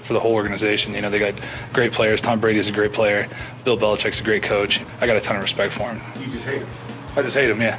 for the whole organization. You know, they got great players. Tom Brady's a great player. Bill Belichick's a great coach. I got a ton of respect for him. You just hate him? I just hate him, yeah.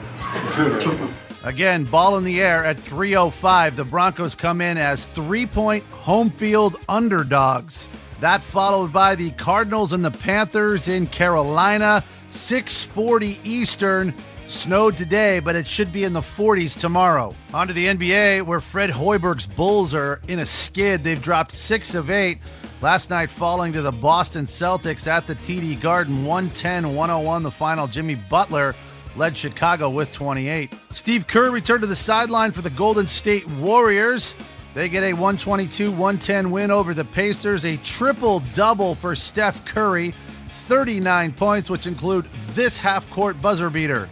Again, ball in the air at 3:05. The Broncos come in as 3-point home field underdogs. That followed by the Cardinals and the Panthers in Carolina, 6:40 Eastern. Snowed today, but it should be in the 40s tomorrow. On to the NBA, where Fred Hoiberg's Bulls are in a skid. They've dropped 6 of 8. Last night falling to the Boston Celtics at the TD Garden, 110-101 the final. Jimmy Butler led Chicago with 28. Steve Kerr returned to the sideline for the Golden State Warriors. They get a 122-110 win over the Pacers. A triple-double for Steph Curry, 39 points, which include this half-court buzzer beater.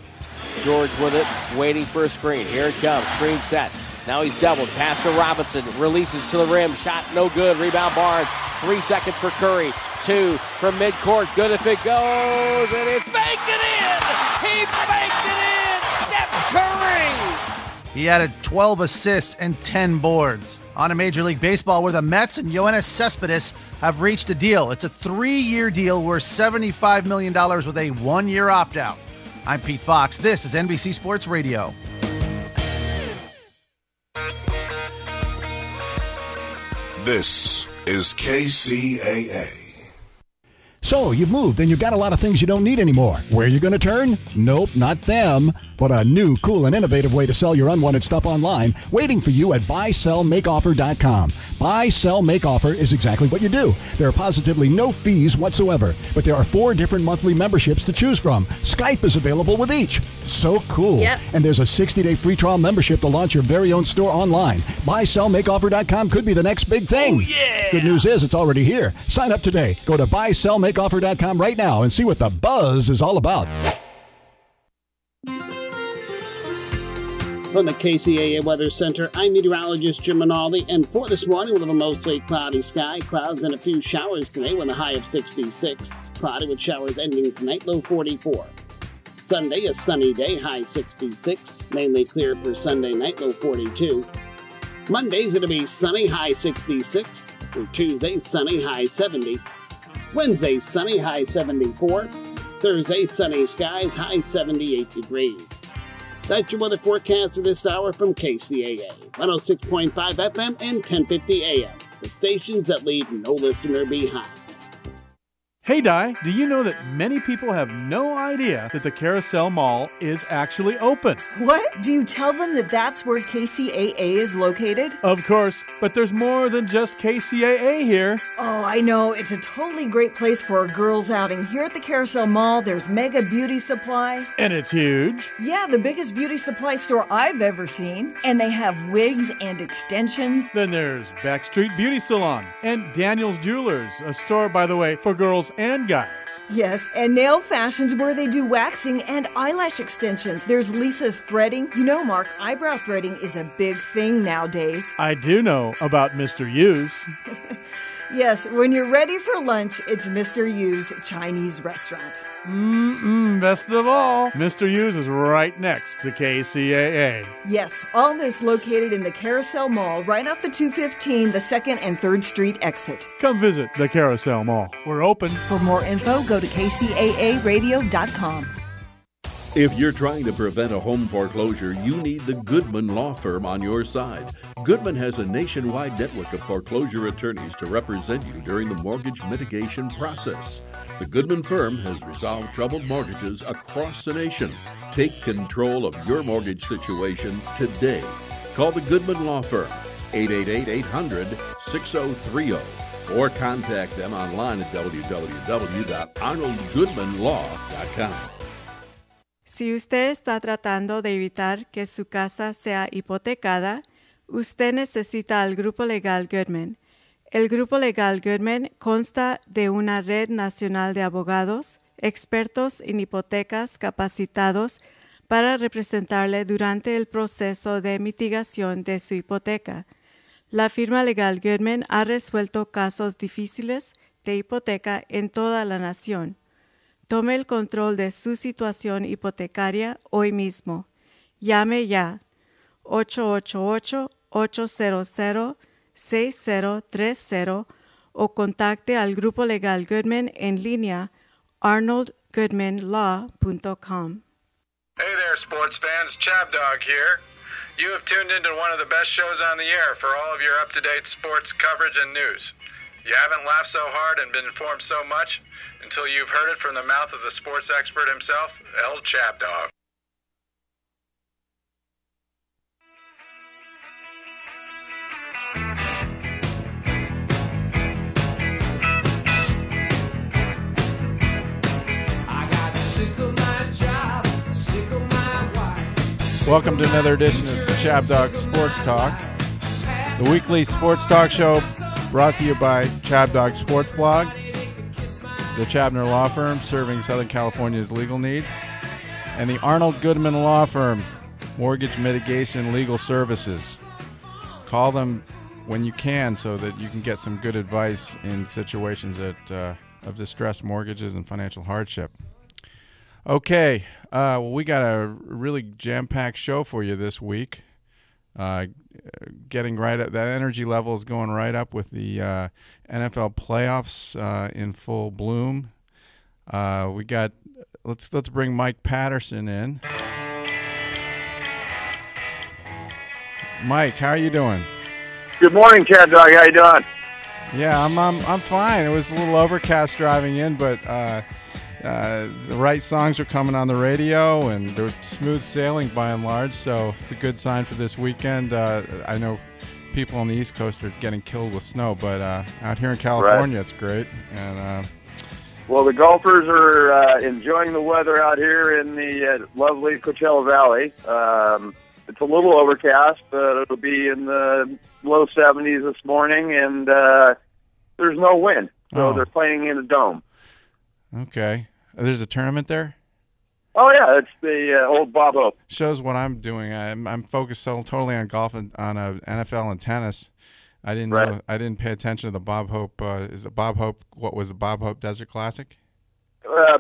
George with it, waiting for a screen. Here it comes, screen set. Now he's doubled, pass to Robinson, releases to the rim, shot no good, rebound Barnes. 3 seconds for Curry, 2 from midcourt, good if it goes, and it's banked it in! He banked it in! Steph Curry! He added 12 assists and 10 boards. On to Major League Baseball, where the Mets and Yoenis Cespedes have reached a deal. It's a 3-year deal worth $75 million with a 1-year opt-out. I'm Pete Fox. This is NBC Sports Radio. This is KCAA. So, you've moved and you've got a lot of things you don't need anymore. Where are you going to turn? Nope, not them. But a new, cool, and innovative way to sell your unwanted stuff online waiting for you at buysellmakeoffer.com. Buy, Sell, Make Offer is exactly what you do. There are positively no fees whatsoever, but there are 4 different monthly memberships to choose from. Skype is available with each. So cool. Yep. And there's a 60-day free trial membership to launch your very own store online. Buysellmakeoffer.com could be the next big thing. Oh, yeah! Good news is it's already here. Sign up today. Go to buysellmakeoffer.com right now and see what the buzz is all about. From the KCAA Weather Center, I'm meteorologist Jim Rinaldi, and for this morning, we'll have a mostly cloudy sky, clouds and a few showers today with a high of 66. Cloudy with showers ending tonight, low 44. Sunday, a sunny day, high 66. Mainly clear for Sunday night, low 42. Monday's going to be sunny, high 66. For Tuesday, sunny, high 70. Wednesday, sunny, high 74. Thursday, sunny skies, high 78 degrees. That's your weather forecast for this hour from KCAA, 106.5 FM and 1050 AM, the stations that leave no listener behind. Hey Di, do you know that many people have no idea that the Carousel Mall is actually open? What? Do you tell them that that's where KCAA is located? Of course, but there's more than just KCAA here. Oh, I know. It's a totally great place for a girls' outing. Here at the Carousel Mall, there's Mega Beauty Supply. And it's huge. Yeah, the biggest beauty supply store I've ever seen. And they have wigs and extensions. Then there's Backstreet Beauty Salon and Daniel's Jewelers, a store, by the way, for girls and guys. Yes, and Nail Fashions where they do waxing and eyelash extensions. There's Lisa's Threading. You know, Mark, eyebrow threading is a big thing nowadays. I do know about Mr. Yu's. Yes, when you're ready for lunch, it's Mr. Yu's Chinese restaurant. Best of all, Mr. Yu's is right next to KCAA. Yes, all this located in the Carousel Mall, right off the 215, the 2nd and 3rd Street exit. Come visit the Carousel Mall. We're open. For more info, go to kcaaradio.com. If you're trying to prevent a home foreclosure, you need the Goodman Law Firm on your side. Goodman has a nationwide network of foreclosure attorneys to represent you during the mortgage mitigation process. The Goodman firm has resolved troubled mortgages across the nation. Take control of your mortgage situation today. Call the Goodman Law Firm, 888-800-6030, or contact them online at www.arnoldgoodmanlaw.com. Si usted está tratando de evitar que su casa sea hipotecada, usted necesita al Grupo Legal Goodman. El Grupo Legal Goodman consta de una red nacional de abogados, expertos en hipotecas capacitados para representarle durante el proceso de mitigación de su hipoteca. La firma Legal Goodman ha resuelto casos difíciles de hipoteca en toda la nación. Tome el control de su situación hipotecaria hoy mismo. Llame ya 888-800-6030 o contacte al Grupo Legal Goodman en línea arnoldgoodmanlaw.com. Hey there, sports fans. Chabdog here. You have tuned into one of the best shows on the air for all of your up-to-date sports coverage and news. You haven't laughed so hard and been informed so much until you've heard it from the mouth of the sports expert himself, El Chabdog. Welcome to another edition of Chabdog Sports Talk, the weekly sports talk show brought to you by Chabdog Sports Blog, the Chabner Law Firm serving Southern California's legal needs, and the Arnold Goodman Law Firm, mortgage mitigation legal services. Call them when you can so that you can get some good advice in situations of distressed mortgages and financial hardship. Okay, well, we got a really jam-packed show for you this week. Getting right up, that energy level is going right up with the NFL playoffs in full bloom. We got let's bring Mike Patterson in. Mike, how are you doing? Good morning, Cat Dog. How you doing? Yeah, I'm fine. It was a little overcast driving in, but the right songs are coming on the radio, and they're smooth sailing by and large, so it's a good sign for this weekend. I know people on the East Coast are getting killed with snow, but out here in California, It's great. And well, the golfers are enjoying the weather out here in the lovely Coachella Valley. It's a little overcast, but it'll be in the low 70s this morning, and there's no wind, so they're playing in a dome. Okay. There's a tournament there? Oh, yeah, it's the old Bob Hope. Shows what I'm doing. I'm focused totally on golf and on NFL and tennis. I didn't know, I didn't pay attention to the Bob Hope. Is the Bob Hope, what was the Bob Hope Desert Classic?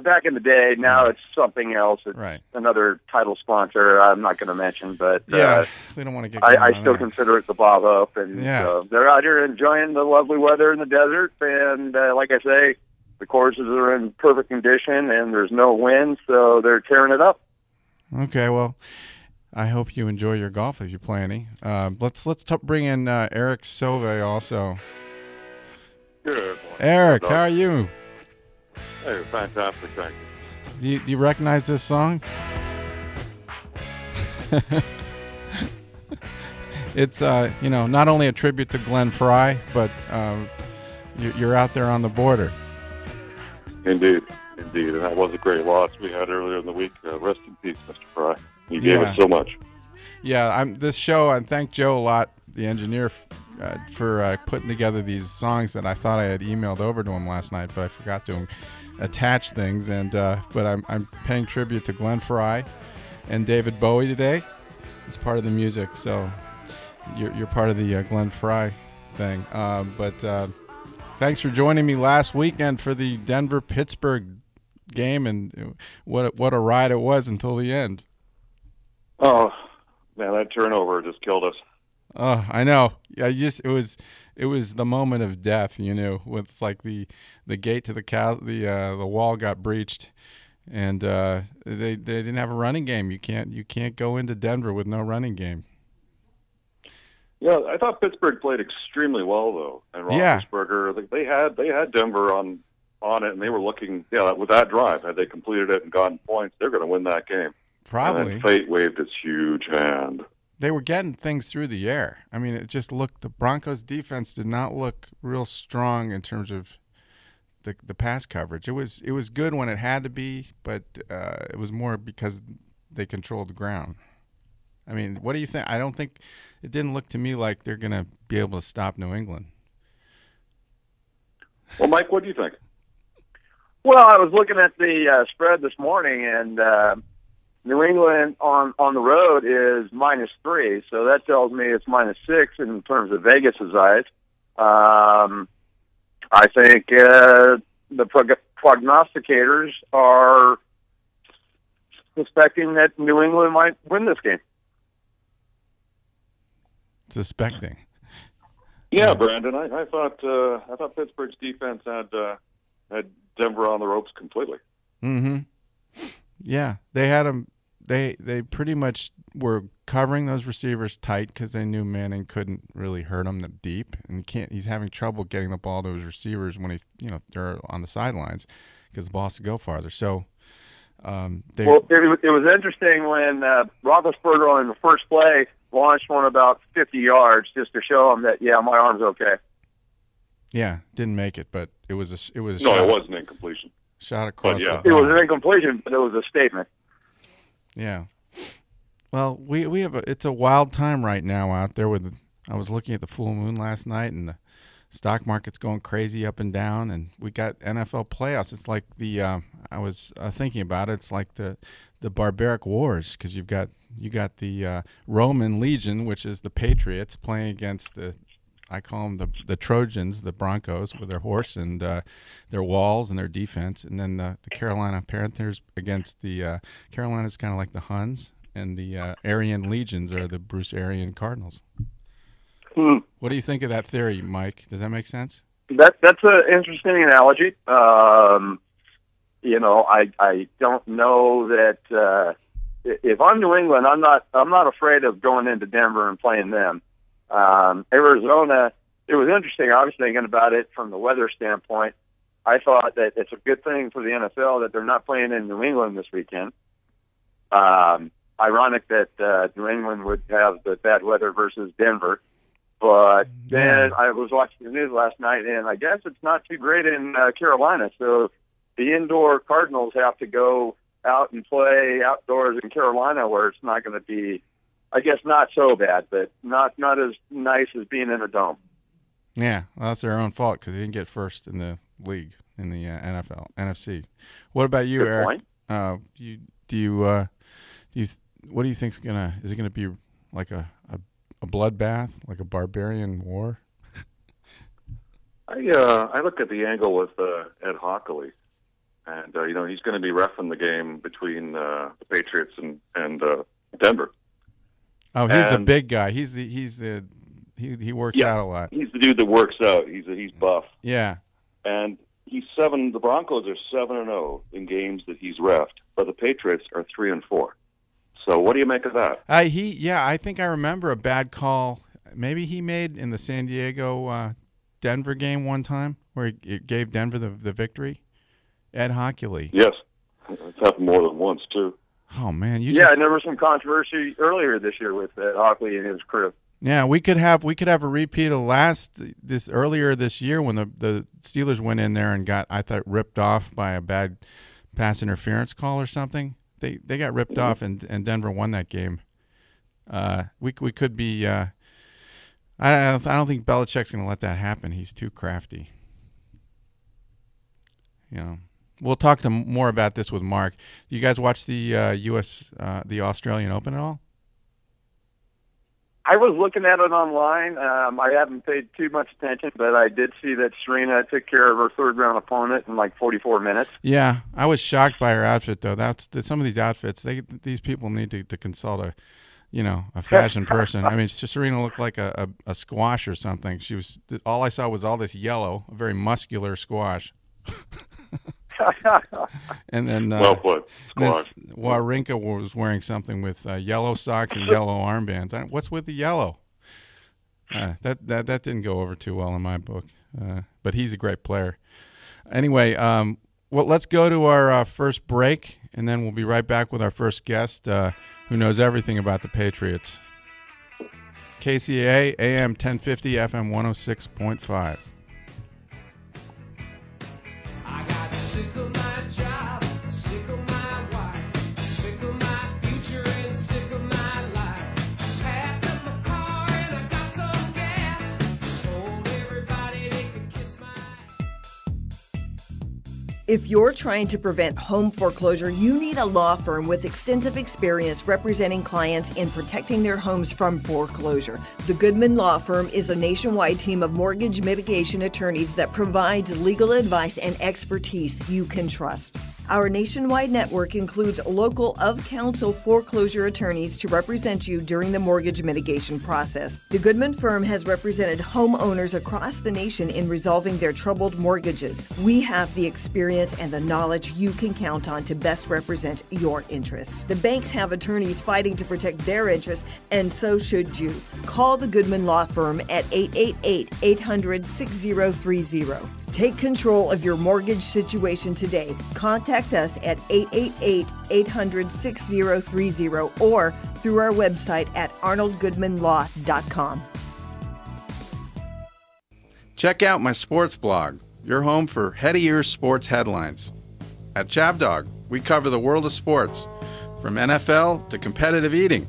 Back in the day, now it's something else. It's another title sponsor I'm not going to mention, but yeah, we don't want to get I still consider it the Bob Hope. And so they're out here enjoying the lovely weather in the desert, and like I say, the courses are in perfect condition, and there's no wind, so they're tearing it up. Okay, well, I hope you enjoy your golf if you play any. Let's bring in Eric Sauve also. Good. Eric, how are you? Hey, fantastic, thank you. Do you recognize this song? It's not only a tribute to Glenn Frey, but you're out there on the border. Indeed, and that was a great loss we had earlier in the week. Rest in peace, Mr. Frey. You gave us so much. Yeah, this show, I thank Joe a lot, the engineer, for putting together these songs that I thought I had emailed over to him last night, but I forgot to attach things. And but I'm paying tribute to Glenn Frey and David Bowie today. It's part of the music, so you're part of the Glenn Frey thing. But thanks for joining me last weekend for the Denver-Pittsburgh game, and what a ride it was until the end. Oh man, that turnover just killed us. Oh, I know. It was the moment of death. It's like the gate to the wall got breached, and they didn't have a running game. You can't go into Denver with no running game. Yeah, I thought Pittsburgh played extremely well though, and Roethlisberger. They had Denver on it, and they were looking. Yeah, with that drive, had they completed it and gotten points, they're going to win that game. Probably. And then fate waved its huge hand. They were getting things through the air. I mean, it just looked. The Broncos' defense did not look real strong in terms of the pass coverage. It was good when it had to be, but it was more because they controlled the ground. I mean, what do you think? I don't think it didn't look to me like they're going to be able to stop New England. Well, Mike, what do you think? Well, I was looking at the spread this morning, and New England on the road is -3, so that tells me it's -6 in terms of Vegas's eyes. I think the prognosticators are suspecting that New England might win this game. Suspecting? Yeah, Brandon. I thought Pittsburgh's defense had Denver on the ropes completely. Mm-hmm. Yeah, they had him. They pretty much were covering those receivers tight because they knew Manning couldn't really hurt him that deep, and he's having trouble getting the ball to his receivers when they're on the sidelines because the ball has to go farther. So, it was interesting when Roethlisberger on the first play launched one about 50 yards just to show him that my arm's okay. Yeah, didn't make it, but it was a no, shot. It was an incompletion. Shot across. Yeah. It was an incompletion, but it was a statement. Yeah. Well, we have it's a wild time right now out there I was looking at the full moon last night, and the stock market's going crazy up and down, and we got NFL playoffs. It's like I was thinking about it. It's like the barbaric wars, because you got the Roman legion, which is the Patriots, playing against I call them the Trojans, the Broncos, with their horse and their walls and their defense. And then the Carolina Panthers against the Carolina's kind of like the Huns, and the Aryan Legions are the Bruce Arian Cardinals. What do you think of that theory, Mike? Does that make sense? That's an interesting analogy. I don't know that if I'm New England, I'm not afraid of going into Denver and playing them. Arizona, it was interesting. I was thinking about it from the weather standpoint. I thought that it's a good thing for the NFL that they're not playing in New England this weekend. Ironic that New England would have the bad weather versus Denver. But then I was watching the news last night, and I guess it's not too great in Carolina. So the indoor Cardinals have to go out and play outdoors in Carolina, where it's not going to be, I guess, not so bad, but not as nice as being in a dome. Yeah, well, that's their own fault because they didn't get first in the league in the NFC. What about you, Good Eric? Point. What do you think's is it gonna be like a bloodbath, like a barbarian war? I look at the angle with Ed Hockley, and he's going to be reffing the game between the Patriots and Denver. Oh, he's the big guy. He works out a lot. He's the dude that works out. He's buff. Yeah. And the Broncos are 7-0 in games that he's reffed, but the Patriots are 3-4. So what do you make of that? I think I remember a bad call maybe he made in the San Diego Denver game one time where it gave Denver the victory. Ed Hockley. Yes. It's happened more than once too. Oh man, and there was some controversy earlier this year with Ed Hockley and his crew. Yeah, we could have a repeat of earlier this year when the Steelers went in there and got, I thought, ripped off by a bad pass interference call or something. They got ripped off and Denver won that game. We could be. I don't think Belichick's going to let that happen. He's too crafty. We'll talk more about this with Mark. Do you guys watch the the Australian Open at all? I was looking at it online. I haven't paid too much attention, but I did see that Serena took care of her third-round opponent in like 44 minutes. Yeah, I was shocked by her outfit, though. Some of these outfits, these people need to consult a fashion person. I mean, Serena looked like a squash or something. All I saw was all this yellow, a very muscular squash. And then well put. Wawrinka was wearing something with yellow socks and yellow armbands. What's with the yellow? That didn't go over too well in my book. But he's a great player. Anyway, let's go to our first break, and then we'll be right back with our first guest, who knows everything about the Patriots. Kcaa, AM 1050, FM 106.5. Sick of my job, sick of my wife, sick of my future and sick of my life. Packed up my car and I got some gas. Told everybody they could kiss my If you're trying to prevent home foreclosure, you need a law firm with extensive experience representing clients in protecting their homes from foreclosure. The Goodman Law Firm is a nationwide team of mortgage mitigation attorneys that provides legal advice and expertise you can trust. Our nationwide network includes local of-counsel foreclosure attorneys to represent you during the mortgage mitigation process. The Goodman firm has represented homeowners across the nation in resolving their troubled mortgages. We have the experience and the knowledge you can count on to best represent your interests. The banks have attorneys fighting to protect their interests, and so should you. Call the Goodman Law Firm at 888-800-6030. Take control of your mortgage situation today. Contact us at 888-800-6030 or through our website at arnoldgoodmanlaw.com. Check out my sports blog, your home for head-of-ear sports headlines. At Chabdog, we cover the world of sports, from NFL to competitive eating.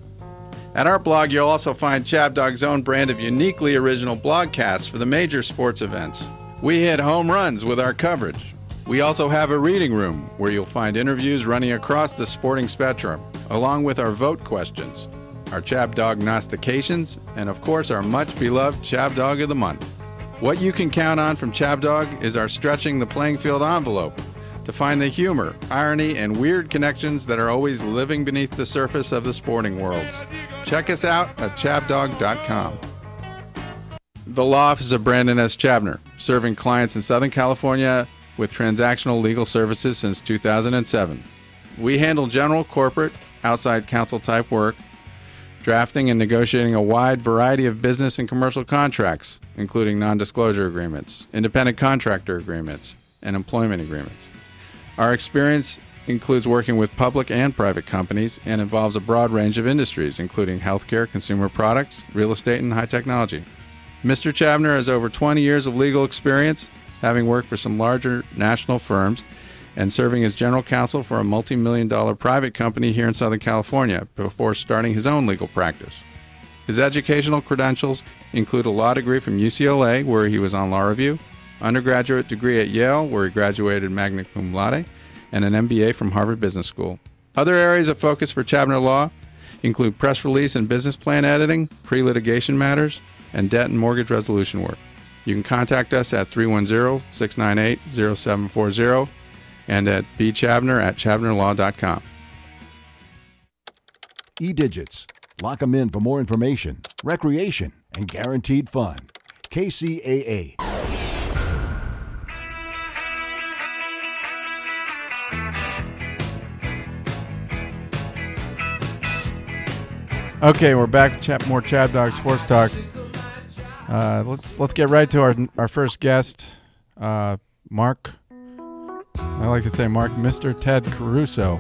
At our blog, you'll also find Chabdog's own brand of uniquely original blogcasts for the major sports events. We hit home runs with our coverage. We also have a reading room where you'll find interviews running across the sporting spectrum, along with our vote questions, our Chabdog Gnostications, and of course our much-beloved Chabdog of the Month. What you can count on from Chabdog is our stretching the playing field envelope to find the humor, irony, and weird connections that are always living beneath the surface of the sporting world. Check us out at chabdog.com. The law office of Brandon S. Chabner, serving clients in Southern California with transactional legal services since 2007. We handle general, corporate, outside counsel type work, drafting and negotiating a wide variety of business and commercial contracts, including non-disclosure agreements, independent contractor agreements, and employment agreements. Our experience includes working with public and private companies and involves a broad range of industries, including healthcare, consumer products, real estate, and high technology. Mr. Chabner has over 20 years of legal experience, having worked for some larger national firms and serving as general counsel for a multi-million-dollar private company here in Southern California before starting his own legal practice. His educational credentials include a law degree from UCLA, where he was on law review, undergraduate degree at Yale, where he graduated magna cum laude, and an MBA from Harvard Business School. Other areas of focus for Chabner Law include press release and business plan editing, pre-litigation matters, and debt and mortgage resolution work. You can contact us at 310-698-0740 and at bchabner@chabnerlaw.com. E-Digits. Lock them in for more information, recreation, and guaranteed fun. KCAA. Okay, we're back with more Chabdog Sports Talk. Let's get right to our first guest, Mark. I like to say Mark, Mr. Ted Caruso,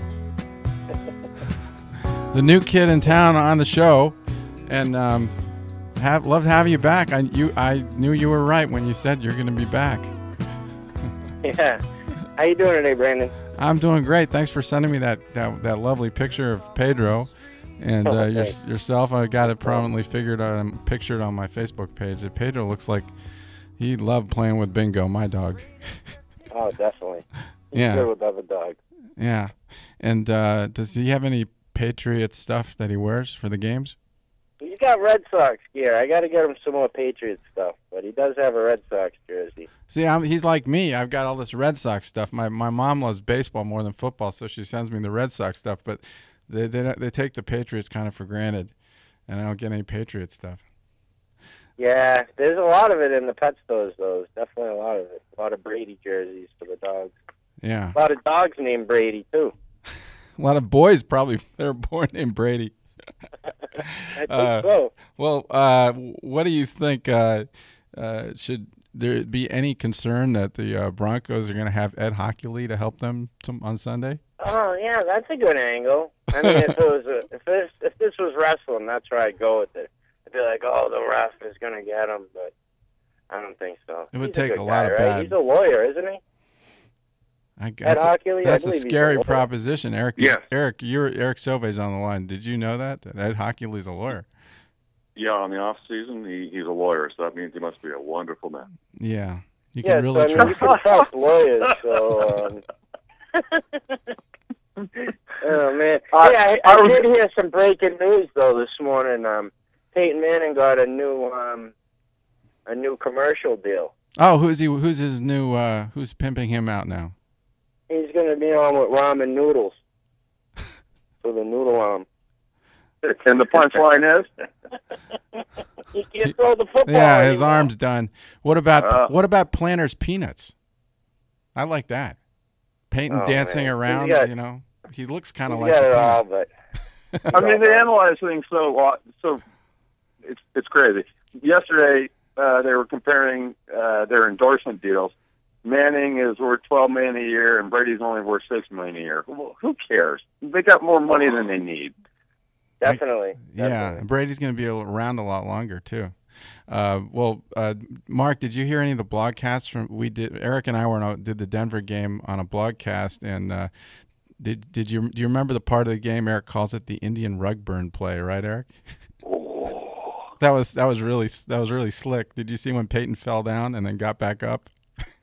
the new kid in town on the show, and love to have you back. I knew you were right when you said you're going to be back. Yeah, how you doing today, Brandon? I'm doing great. Thanks for sending me that lovely picture of Pedro. And yourself, I got it prominently pictured on my Facebook page. Pedro looks like he loved playing with Bingo, my dog. Oh, definitely. He's Yeah. good with other dogs. Yeah. And does he have any Patriot stuff that he wears for the games? He's got Red Sox gear. I got to get him some more Patriots stuff, but he does have a Red Sox jersey. See, he's like me. I've got all this Red Sox stuff. My mom loves baseball more than football, so she sends me the Red Sox stuff, but They take the Patriots kind of for granted, and I don't get any Patriot stuff. Yeah, there's a lot of it in the pet stores, though. There's definitely a lot of it. A lot of Brady jerseys for the dogs. Yeah. A lot of dogs named Brady, too. A lot of boys probably they were born named Brady. I think so. Well, what do you think? Should there be any concern that the Broncos are going to have Ed Hockley to help them on Sunday? Oh, yeah, that's a good angle. I mean, if this was wrestling, that's where I'd go with it. I'd be like, oh, the ref is going to get him, but I don't think so. It would He's take good a lot guy, of right? bad. He's a lawyer, isn't he? That's a he's scary a lawyer. proposition, Eric. Yes. Eric Silve's on the line. Did you know that Ed Hockley's a lawyer? Yeah, on the off season, he's a lawyer, so that means he must be a wonderful man. Yeah, you Yeah, can really so, I mean, you trust. can trust lawyers, so... Oh, man. Yeah, I did hear some breaking news, though, this morning. Peyton Manning got a new commercial deal. Oh, who's his new? Who's pimping him out now? He's going to be on with ramen noodles for the noodle arm. And the punchline is? He can't throw the football Yeah, anymore. his arm's done. What about Planter's Peanuts? I like that. Peyton dancing around, He looks kind of like got a it peanut. all, but I mean, they analyze things so it's crazy. Yesterday, they were comparing their endorsement deals. Manning is worth $12 million a year, and Brady's only worth $6 million a year. Well, who cares? They got more money than they need. Definitely. Yeah, Brady's going to be around a lot longer too. Mark, did you hear any of the blogcasts from? Eric and I did the Denver game on a blogcast, and do you remember the part of the game? Eric calls it the Indian rug burn play, right, Eric? That was really slick. Did you see when Peyton fell down and then got back up?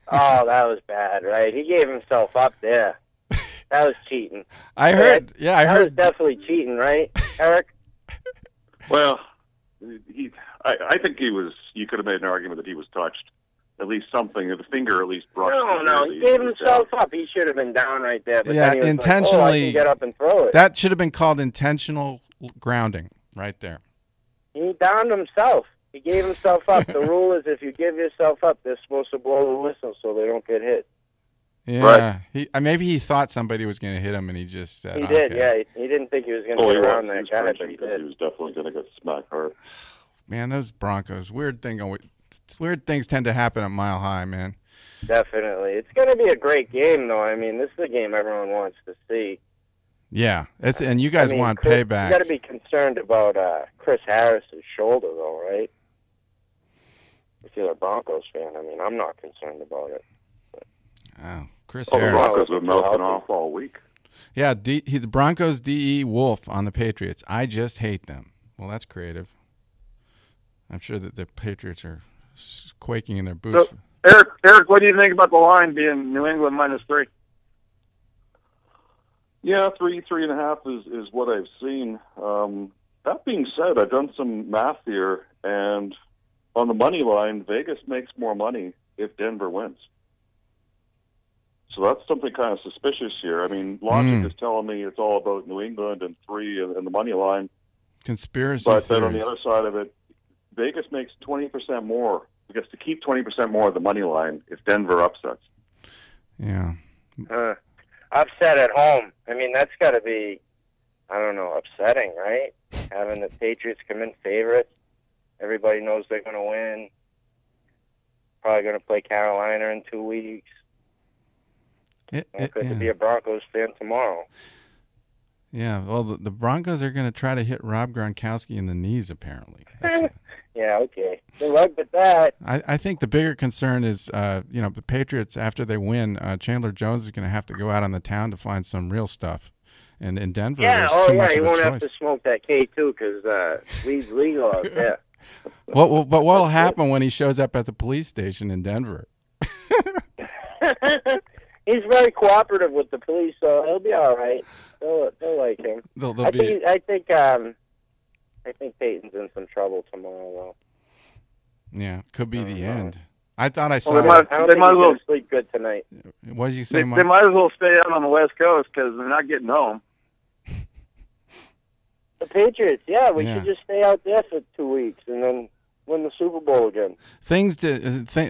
Oh, that was bad, right? He gave himself up there. That was cheating. I heard. That was definitely cheating, right, Eric? Well, I think he was. You could have made an argument that he was touched. At least something. The finger at least brushed. No, he gave himself up. He should have been down right there. But Yeah, then he was intentionally. Like, I can get up and throw it. That should have been called intentional grounding, right there. He downed himself. He gave himself up. The rule is if you give yourself up, they're supposed to blow the whistle so they don't get hit. Yeah, right. Maybe he thought somebody was going to hit him, and he just said, He did, yeah. He didn't think he was going to get around that guy, but he did. He was definitely going to get smacked hard. Man, those Broncos, weird things tend to happen at Mile High, man. Definitely. It's going to be a great game, though. I mean, this is a game everyone wants to see. Yeah, and you guys want payback. You got to be concerned about Chris Harris's shoulder, though, right? If you're a Broncos fan, I mean, I'm not concerned about it. Oh, Chris The Harris. Broncos have been melting off all week. Yeah, the Broncos DE Wolf on the Patriots. I just hate them. Well, that's creative. I'm sure that the Patriots are quaking in their boots. So, Eric, what do you think about the line being New England -3? Yeah, 3.5 is what I've seen. That being said, I've done some math here, and on the money line, Vegas makes more money if Denver wins. So that's something kind of suspicious here. I mean, logic is telling me it's all about New England and 3 and the money line. Conspiracy But theories. then on the other side of it, Vegas makes 20% more. It gets to keep 20% more of the money line if Denver upsets. Yeah. Upset at home. I mean, that's got to be, I don't know, upsetting, right? Having the Patriots come in favorites. Everybody knows they're going to win. Probably going to play Carolina in 2 weeks. Good to be a Broncos fan tomorrow. Yeah, well, the Broncos are going to try to hit Rob Gronkowski in the knees, apparently. Yeah, okay. Good luck with that. I think the bigger concern is, the Patriots, after they win, Chandler Jones is going to have to go out on the town to find some real stuff. And in Denver, there's too much he of a won't choice. have to smoke that K2 because weed's legal out there. But what'll happen when he shows up at the police station in Denver? He's very cooperative with the police, so he'll be all right. They'll like him. I think Peyton's in some trouble tomorrow, though. Yeah, could be the end. I thought I saw. I don't think he's going to sleep good tonight. What did you say, Mike? They might as well stay out on the West Coast because they're not getting home. The Patriots, we should just stay out there for 2 weeks and then win the Super Bowl again.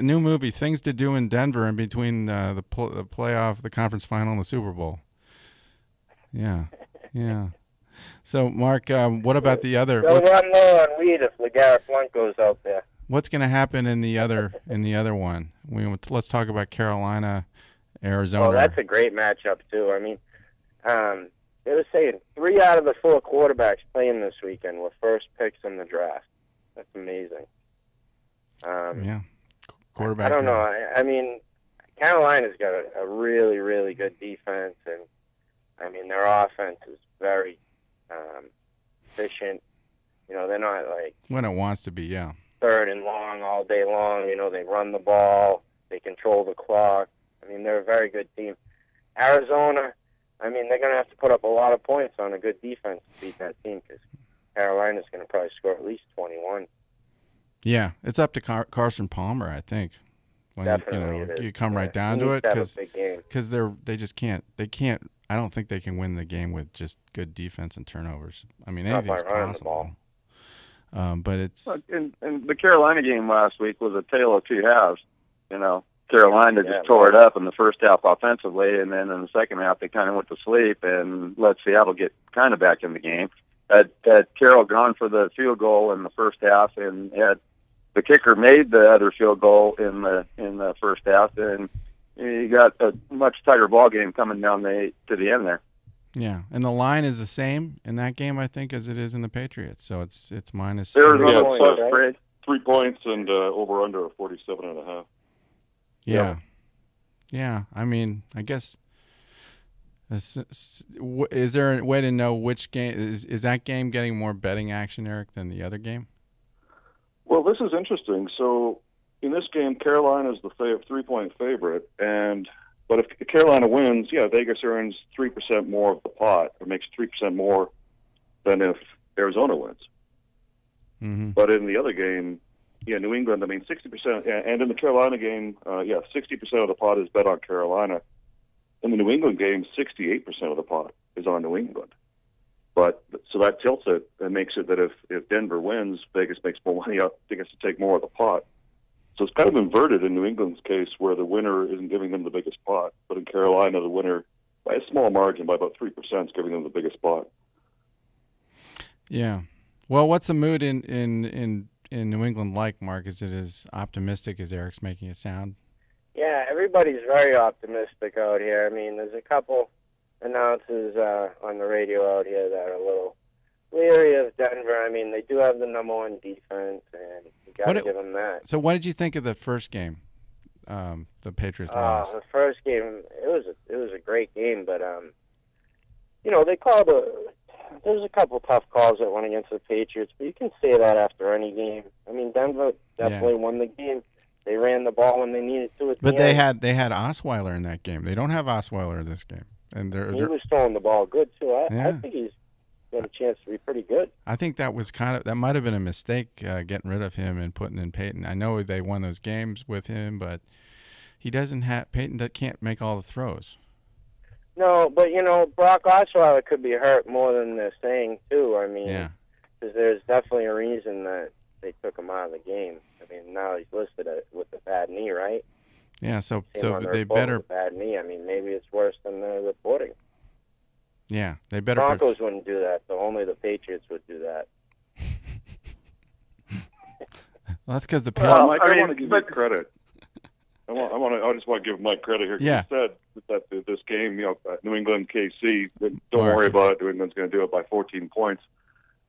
New movie, Things to Do in Denver in between the playoff, the conference final, and the Super Bowl. Yeah. So, Mark, what about the other? They'll run low on weed if LeGarrette Blount goes out there. What's going to happen in the other one? Let's talk about Carolina, Arizona. Oh, that's a great matchup too. I mean, they were saying 3 out of the 4 quarterbacks playing this weekend were first picks in the draft. That's amazing. Quarterback. I don't know. I mean, Carolina's got a really, really good defense, and I mean their offense is very efficient. They're not like when it wants to be. Yeah. Third and long all day long. They run the ball. They control the clock. I mean, they're a very good team. Arizona, I mean, they're going to have to put up a lot of points on a good defense to beat that team because Carolina's going to probably score at least 21. Yeah, it's up to Carson Palmer, I think. when Definitely you come right down He to needs it, to have a big game. because they just can't. I don't think they can win the game with just good defense and turnovers. I mean, Not by anything's running the possible. But it's And the Carolina game last week was a tale of two halves. Carolina just tore it up in the first half offensively, and then in the second half they kind of went to sleep and let Seattle get kind of back in the game. Had Carroll gone for the field goal in the first half, and had the kicker made the other field goal in the first half, and you got a much tighter ball game coming down to the end there. yeah, and the line is the same in that game, I think, as it is in the Patriots. So it's minus. Arizona plus 3 points and over under 47.5. Yeah. Yeah. I mean, I guess. Is there a way to know which game is that game getting more betting action, Eric, than the other game? Well, this is interesting. So in this game, Carolina is the 3-point favorite, but if Carolina wins, Vegas earns 3% more of the pot, or makes 3% more than if Arizona wins. Mm-hmm. But in the other game, New England, 60%, and in the Carolina game, 60% of the pot is bet on Carolina. In the New England game, 68% of the pot is on New England. So that tilts it and makes it that if Denver wins, Vegas makes more money up. They get to take more of the pot. So it's kind of inverted in New England's case, where the winner isn't giving them the biggest pot, but in Carolina, the winner, by a small margin, by about 3%, is giving them the biggest pot. Yeah. Well, what's the mood in New England like, Mark? Is it as optimistic as Eric's making it sound? Yeah, everybody's very optimistic out here. I mean, there's a couple announcers on the radio out here that are a little leery of Denver. I mean, they do have the number one defense, and you got to give them that. So what did you think of the first game? The Patriots lost. The first game, it was a great game, but they called there's a couple tough calls that went against the Patriots, but you can say that after any game. I mean, Denver definitely won the game. They ran the ball when they needed to. But they had Osweiler in that game. They don't have Osweiler in this game, and he was throwing the ball good too. I think he's got a chance to be pretty good. I think that might have been a mistake getting rid of him and putting in Peyton. I know they won those games with him, but Peyton can't make all the throws. No, but Brock Osweiler could be hurt more than they're saying too. I mean, because there's definitely a reason that they took him out of the game. I mean, now he's listed with a bad knee, right? Yeah, so they better with a bad knee. I mean, maybe it's worse than they're reporting. Yeah, they better. Broncos wouldn't do that, so only the Patriots would do that. Well, that's because the Mike, I want to give you credit. I just want to give Mike credit here. Yeah. He said that this game, New England, KC, don't worry about it. New England's going to do it by 14 points.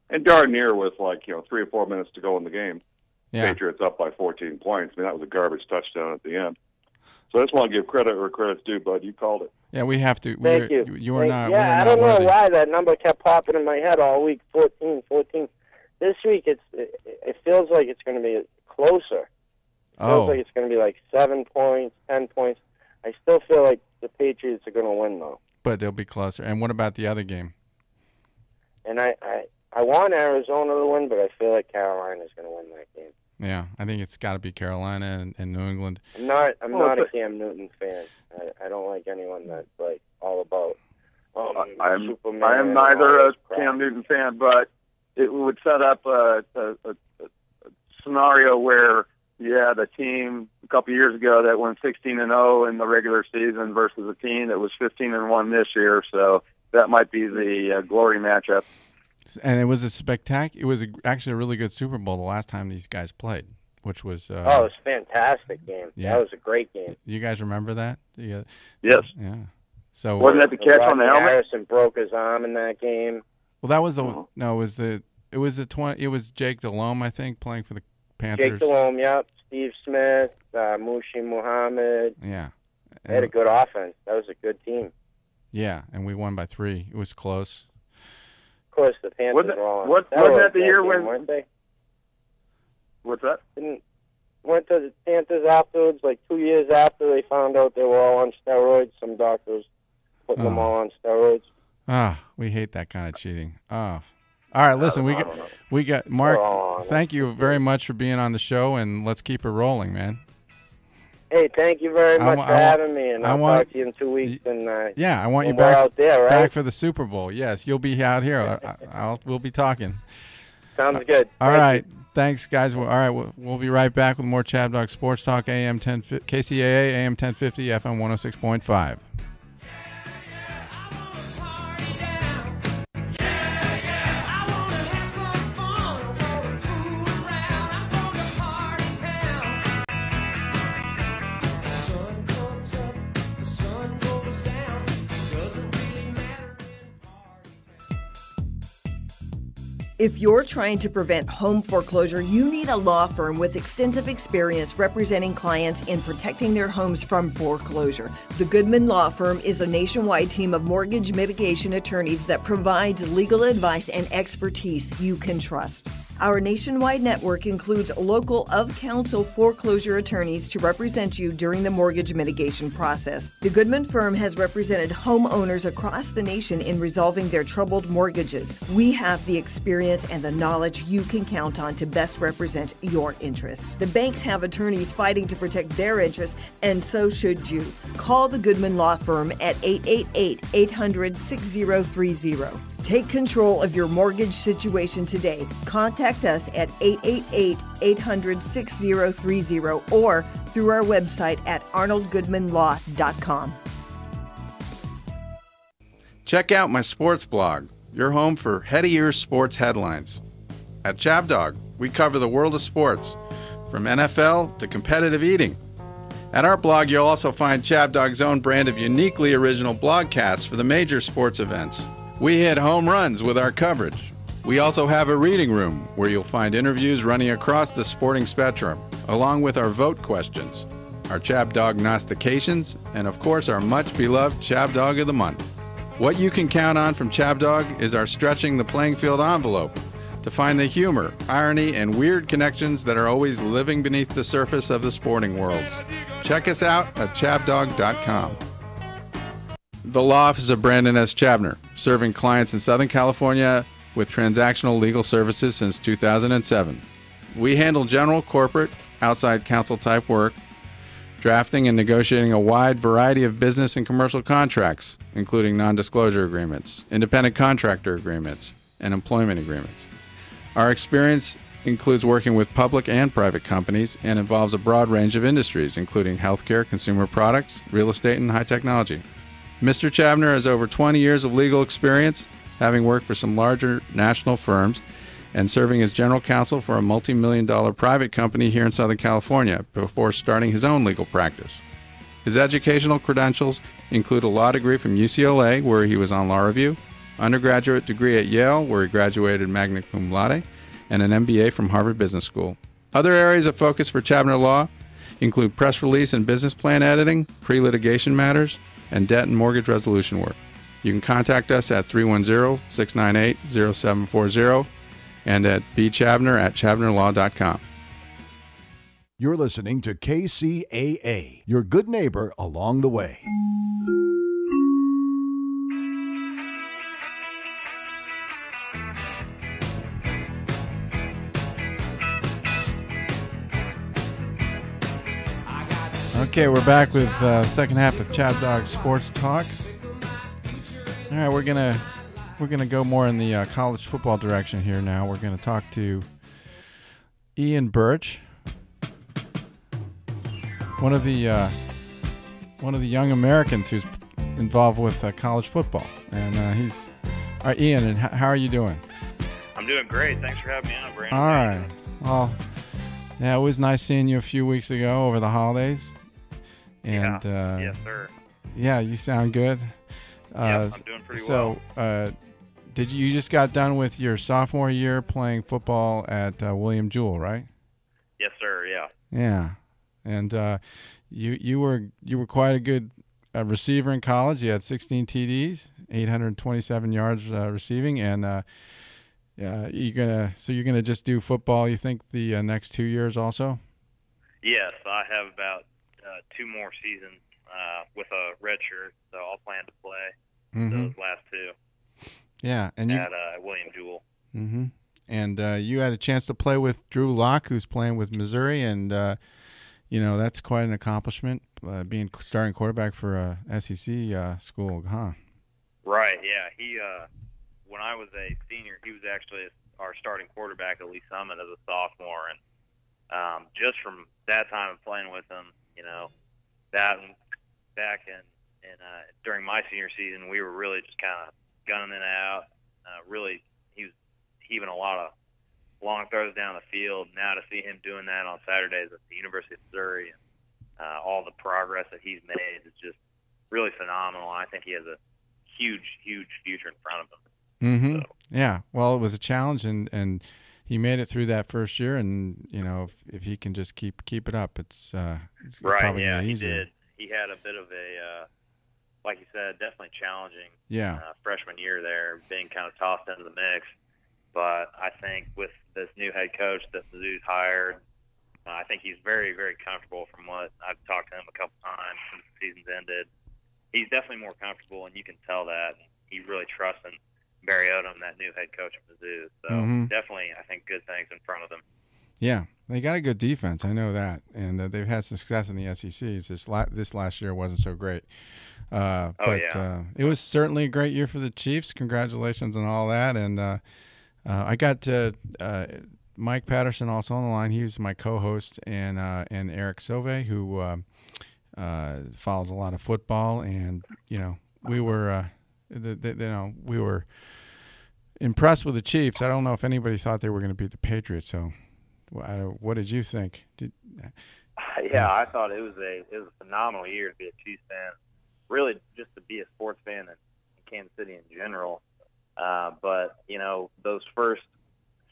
And darn near with 3 or 4 minutes to go in the game. Yeah. Patriots up by 14 points. I mean, that was a garbage touchdown at the end. So I just want to give credit where credit's due, bud. You called it. Yeah, we have to. Thank you. You are not. Yeah, I don't know why that number kept popping in my head all week. 14. This week, it feels like it's going to be closer. It feels like it's going to be like 7 points, 10 points. I still feel like the Patriots are going to win, though. But they'll be closer. And what about the other game? And I want Arizona to win, but I feel like Carolina's going to win that game. Yeah, I think it's got to be Carolina and New England. I'm not a Cam Newton fan. I don't like anyone that's all about Superman. I am neither a Cam Newton fan, but it would set up a scenario where you had a team a couple years ago that went 16-0 in the regular season versus a team that was 15-1 this year. So that might be the glory matchup. And it was actually a really good Super Bowl the last time these guys played, which was it was a fantastic game. Yeah. That was a great game. You guys remember that? Yes. Yeah. So wasn't that the catch on the helmet? Harrison broke his arm in that game. Well, that was it was Jake Delhomme, I think, playing for the Panthers. Jake Delhomme, yep. Steve Smith, Mushi Muhammad. Yeah. They had a good offense. That was a good team. Yeah, and we won by 3. It was close. Of course, the Panthers were on. Wasn't that the year when? Weren't they? What's that? Went to the Panthers afterwards, 2 years after they found out they were all on steroids. Some doctors putting them all on steroids. We hate that kind of cheating. All right, listen, we got Mark. Thank you very much for being on the show, and let's keep it rolling, man. Hey, thank you very much for having me, and I'll talk to you in 2 weeks. And I want you we're back out there, right? back for the Super Bowl. Yes, you'll be out here. We'll be talking. Sounds good. All Thank right. you. Thanks, guys. All right, we'll be right back with more Chabdog Sports Talk, AM 1050, KCAA, AM 1050, FM 106.5. If you're trying to prevent home foreclosure, you need a law firm with extensive experience representing clients in protecting their homes from foreclosure. The Goodman Law Firm is a nationwide team of mortgage mitigation attorneys that provides legal advice and expertise you can trust. Our nationwide network includes local of-counsel foreclosure attorneys to represent you during the mortgage mitigation process. The Goodman firm has represented homeowners across the nation in resolving their troubled mortgages. We have the experience and the knowledge you can count on to best represent your interests. The banks have attorneys fighting to protect their interests, and so should you. Call the Goodman Law Firm at 888-800-6030. Take control of your mortgage situation today. Contact us at 888-800-6030 or through our website at arnoldgoodmanlaw.com. Check out my sports blog, your home for head-of-ears sports headlines. At Chabdog, we cover the world of sports, from NFL to competitive eating. At our blog, you'll also find Chabdog's own brand of uniquely original blogcasts for the major sports events. We hit home runs with our coverage. We also have a reading room where you'll find interviews running across the sporting spectrum, along with our vote questions, our Chabdog Gnostications, and of course our much-beloved Chabdog of the Month. What you can count on from Chabdog is our stretching the playing field envelope to find the humor, irony, and weird connections that are always living beneath the surface of the sporting world. Check us out at chabdog.com. The Law Office of Brandon S. Chabner, serving clients in Southern California with transactional legal services since 2007. We handle general, corporate, outside counsel type work, drafting and negotiating a wide variety of business and commercial contracts, including non-disclosure agreements, independent contractor agreements, and employment agreements. Our experience includes working with public and private companies and involves a broad range of industries, including healthcare, consumer products, real estate, and high technology. Mr. Chabner has over 20 years of legal experience, having worked for some larger national firms and serving as general counsel for a multi-million-dollar private company here in Southern California before starting his own legal practice. His educational credentials include a law degree from UCLA, where he was on law review, undergraduate degree at Yale, where he graduated magna cum laude, and an MBA from Harvard Business School. Other areas of focus for Chabner Law include press release and business plan editing, pre-litigation matters, and debt and mortgage resolution work. You can contact us at 310-698-0740 and at bchabner@chabnerlaw.com. You're listening to KCAA, your good neighbor along the way. Okay, we're back with second half of Chabdog Sports Talk. All right, we're gonna go more in the college football direction here now. We're gonna talk to Ian Birch, one of the young Americans who's involved with college football, and he's all right. Ian, and how are you doing? I'm doing great. Thanks for having me on, Brandon. All right. Well, yeah, it was nice seeing you a few weeks ago over the holidays. And yes, sir. Yeah, you sound good. Yeah, I'm doing pretty well. So, did you just got done with your sophomore year playing football at William Jewell, right? Yes, sir. Yeah. Yeah, and you were quite a good receiver in college. You had 16 TDs, 827 yards receiving, and you're gonna just do football. You think the next 2 years also? Yes, I have about 2 more seasons with a red shirt, so I'll plan to play those last 2. Yeah, and at William Jewell. Mm-hmm. And you had a chance to play with Drew Lock, who's playing with Missouri, and that's quite an accomplishment, being starting quarterback for a SEC school, huh? Right. Yeah. He when I was a senior, he was actually our starting quarterback at Lee Summit as a sophomore, and just from that time of playing with him, that back in during my senior season, we were really just kind of gunning it out. Really, he was heaving a lot of long throws down the field. Now to see him doing that on Saturdays at the University of Missouri and all the progress that he's made is just really phenomenal. I think he has a huge future in front of him. Mm-hmm. So. Yeah. Well, it was a challenge, and he made it through that first year. And if he can just keep it up, it's right. Probably Yeah, he did. He had a bit of a like you said, definitely challenging. Freshman year there, being kind of tossed into the mix. But I think with this new head coach that Mizzou's hired, I think he's very, very comfortable. From what I've talked to him a couple times since the season's ended, he's definitely more comfortable, and you can tell that. He really trusts in Barry Odom, that new head coach at Mizzou. So definitely, I think good things in front of them. Yeah, they got a good defense. I know that, and they've had some success in the SEC. This last year wasn't so great, but it was certainly a great year for the Chiefs. Congratulations on all that, and I got Mike Patterson also on the line. He was my co-host, and Eric Sauve, who follows a lot of football, and we were we were impressed with the Chiefs. I don't know if anybody thought they were going to beat the Patriots. So, what did you think? Yeah, I thought it was a phenomenal year to be a Chiefs fan. Really, just to be a sports fan in Kansas City in general. But those first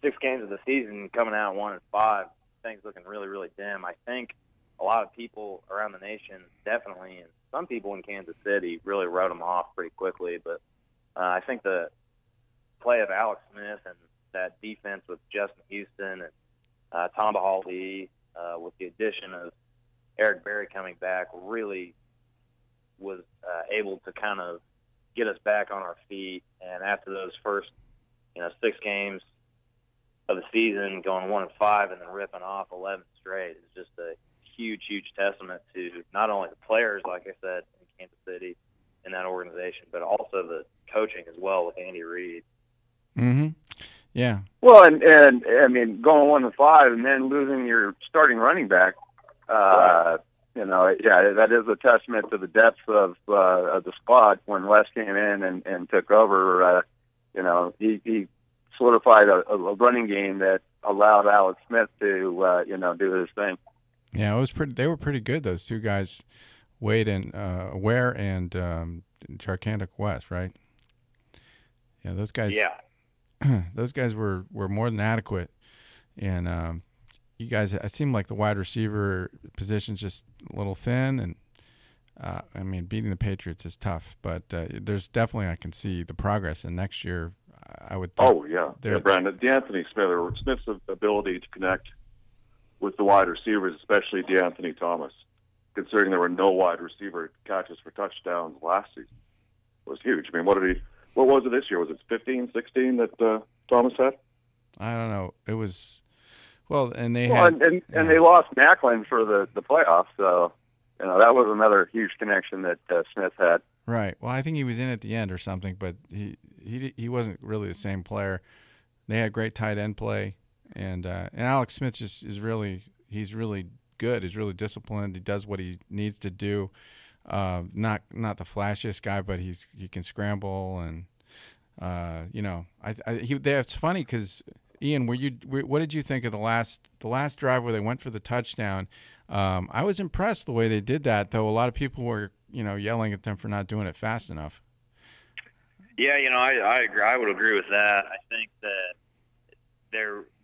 6 games of the season, coming out 1-5, things looking really, really dim. I think a lot of people around the nation, definitely, and some people in Kansas City, really wrote them off pretty quickly. But I think the play of Alex Smith and that defense with Justin Houston and Tom Bahali, with the addition of Eric Berry coming back, really was able to kind of get us back on our feet. And after those first 6 games of the season, going 1-5 and then ripping off 11 straight, is just a huge testament to not only the players, like I said, in Kansas City in that organization, but also the coaching as well with Andy Reid. Mm-hmm. Yeah. Well, and I mean, going 1-5 and then losing your starting running back, that is a testament to the depth of the squad. When Wes came in and took over, he solidified a running game that allowed Alex Smith to do his thing. Yeah, it was pretty. They were pretty good. Those two guys, Wade and Ware and Charkandic West, right? Yeah, those guys. Yeah, those guys were more than adequate, and you guys. It seemed like the wide receiver position's just a little thin, and beating the Patriots is tough. But there's definitely, I can see the progress. And next year, I would think. Oh yeah, Brandon. DeAnthony Smith's ability to connect with the wide receivers, especially DeAnthony Thomas, considering there were no wide receiver catches for touchdowns last season, was huge. I mean, what was it this year? Was it 15, 16 that Thomas had? I don't know. It was, and they lost Macklin for the playoffs, so that was another huge connection that Smith had. Right. Well, I think he was in at the end or something, but he wasn't really the same player. They had great tight end play. And Alex Smith he's really good. He's really disciplined. He does what he needs to do. Not the flashiest guy, but he can scramble and it's funny because Ian, what did you think of the last drive where they went for the touchdown? I was impressed the way they did that, though. A lot of people were yelling at them for not doing it fast enough. Yeah, I agree. I would agree with that. I think that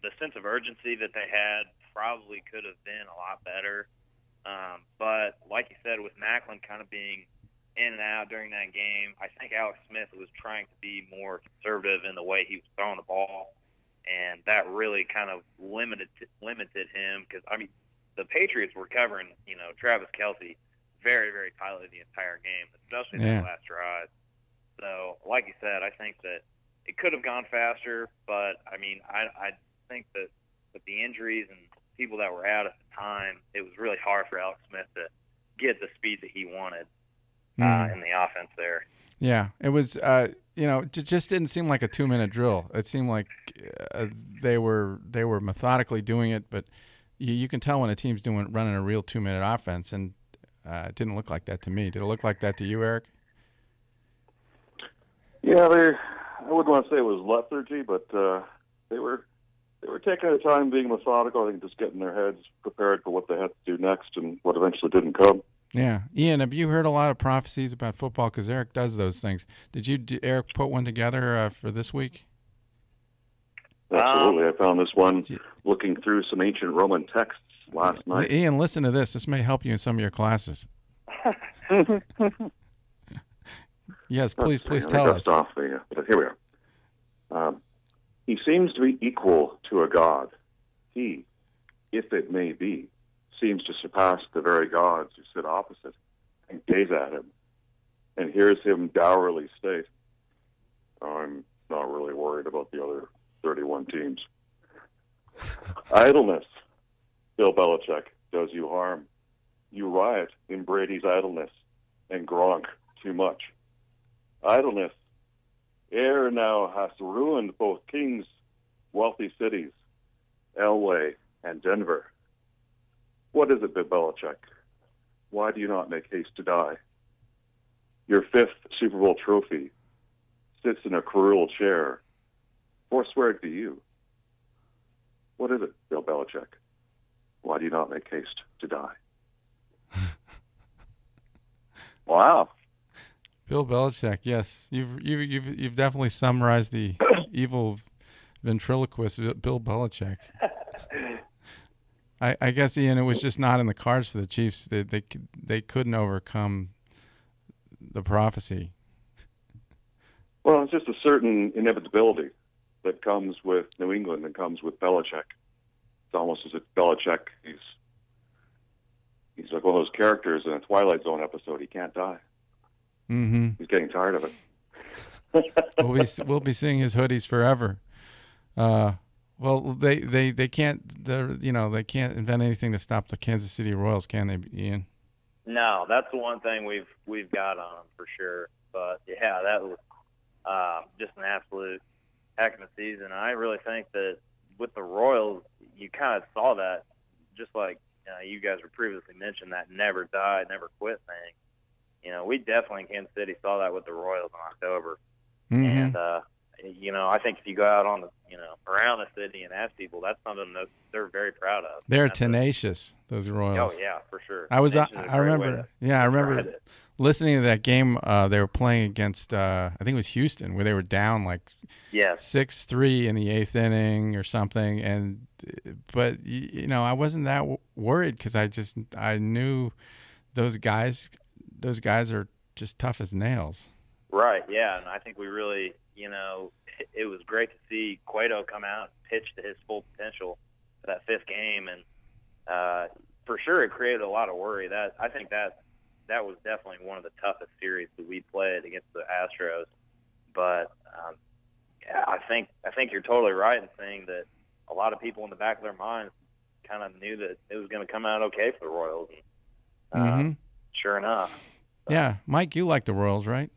the sense of urgency that they had probably could have been a lot better. But like you said, with Macklin kind of being in and out during that game, I think Alex Smith was trying to be more conservative in the way he was throwing the ball, and that really kind of limited him because, the Patriots were covering, Travis Kelce very, very tightly the entire game, especially in the last drive. So, like you said, I think that it could have gone faster, but I think that with the injuries and people that were out at the time, it was really hard for Alex Smith to get the speed that he wanted in the offense there. Yeah, it was. It just didn't seem like a 2-minute drill. It seemed like they were methodically doing it, but you can tell when a team's running a real 2-minute offense, and it didn't look like that to me. Did it look like that to you, Eric? Yeah, I wouldn't want to say it was lethargy, but they were taking their time, being methodical. I think just getting their heads prepared for what they had to do next, and what eventually didn't come. Yeah, Ian, have you heard a lot of prophecies about football? Because Eric does those things. Did Eric put one together for this week? Absolutely, I found this one looking through some ancient Roman texts last night. Ian, listen to this. This may help you in some of your classes. Yes, please tell us. But here we are. He seems to be equal to a god. He, if it may be, seems to surpass the very gods who sit opposite and gaze at him, and hears him dourly state, I'm not really worried about the other 31 teams. Idleness, Bill Belichick, does you harm. You riot in Brady's idleness, and Gronk too much. Idleness, ere now hast ruined both kings' wealthy cities, Elway and Denver. What is it, Bill Belichick? Why do you not make haste to die? Your 5th Super Bowl trophy sits in a cruel chair. Forswear it to you. What is it, Bill Belichick? Why do you not make haste to die? Wow. Bill Belichick, yes. You've definitely summarized the evil ventriloquist Bill Belichick. I guess, Ian, it was just not in the cards for the Chiefs. They couldn't overcome the prophecy. Well, it's just a certain inevitability that comes with New England and comes with Belichick. It's almost as if Belichick, he's like one of those characters in a Twilight Zone episode. He can't die. Mm-hmm. He's getting tired of it. We'll be seeing his hoodies forever. Well, they can't. They can't invent anything to stop the Kansas City Royals, can they, Ian? No, that's the one thing we've got on them for sure. But yeah, that was just an absolute heck of a season. I really think that with the Royals, you kind of saw that, just like you guys were previously mentioned, that never die, never quit thing. We definitely in Kansas City saw that with the Royals in October. Mm-hmm. And I think if you go out on the around the city and ask people, that's something that they're very proud of. They're tenacious, those Royals. Oh yeah, for sure. I remember listening to that game. They were playing against I think it was Houston, where they were down like 6-3 in the 8th inning or something. But I wasn't that worried because I knew those guys are just tough as nails. Right. Yeah, and I think we really it was great to see Cueto come out and pitch to his full potential for that 5th game, and for sure it created a lot of worry. I think that was definitely one of the toughest series that we played against the Astros. But I think you're totally right in saying that a lot of people in the back of their minds kind of knew that it was going to come out okay for the Royals. And, sure enough. Yeah, Mike, you like the Royals, right?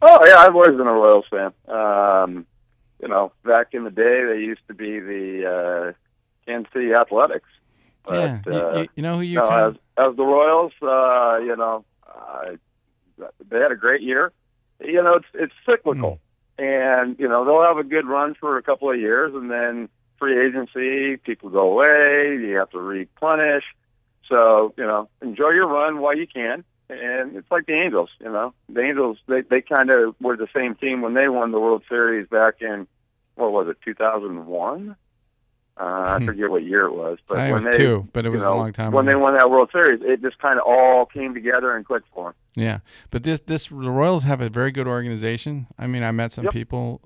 Oh, yeah, I've always been a Royals fan. Back in the day, they used to be the Kansas City Athletics. But, yeah, you know who you as the Royals, they had a great year. It's cyclical. And, they'll have a good run for a couple of years, and then free agency, people go away, you have to replenish. So, enjoy your run while you can. And it's like the Angels, The Angels, they kind of were the same team when they won the World Series back in, 2001? I forget what year it was. But it was 2, but it was a long time when ago. they won that World Series, it just kind of all came together and clicked for them. Yeah, but the Royals have a very good organization. I mean, I met some people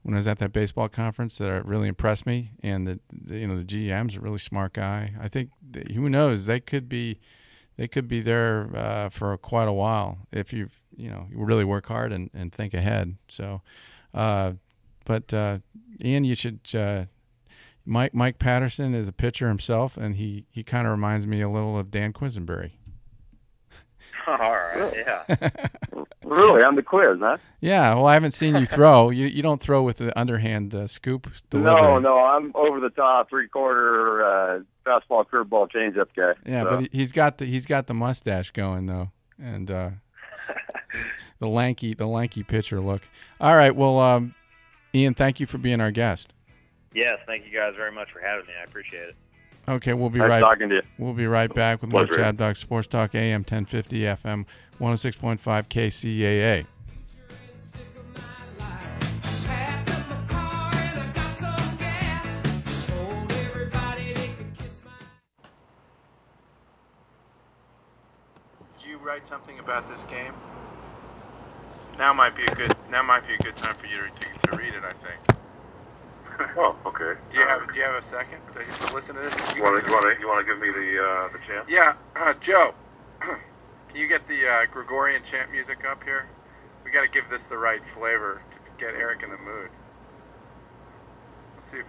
when I was at that baseball conference that really impressed me, and the GM's a really smart guy. I think who knows, they could be there for quite a while if you really work hard and think ahead. So, but Ian, you should Mike Patterson is a pitcher himself, and he kind of reminds me a little of Dan Quisenberry. All right, yeah. Really, on the quiz, huh? Yeah, well, I haven't seen you throw. You don't throw with the underhand scoop delivery. No, I'm over the top, 3/4 fastball, curveball, changeup guy. Yeah, so. but he's got the mustache going though, and the lanky pitcher look. All right, well, Ian, thank you for being our guest. Yes, thank you guys very much for having me. I appreciate it. Okay, we'll be nice talking to you. We'll be right back with more Chabdog Sports Talk, AM 1050, FM 106.5, KCAA. Did you write something about this game? Now might be a good time for you to read it, I think. Oh, okay. Do you have a second to listen to this? You want to give me the chant? Yeah, Joe. Can you get the Gregorian chant music up here? We got to give this the right flavor to get Eric in the mood. Let's see.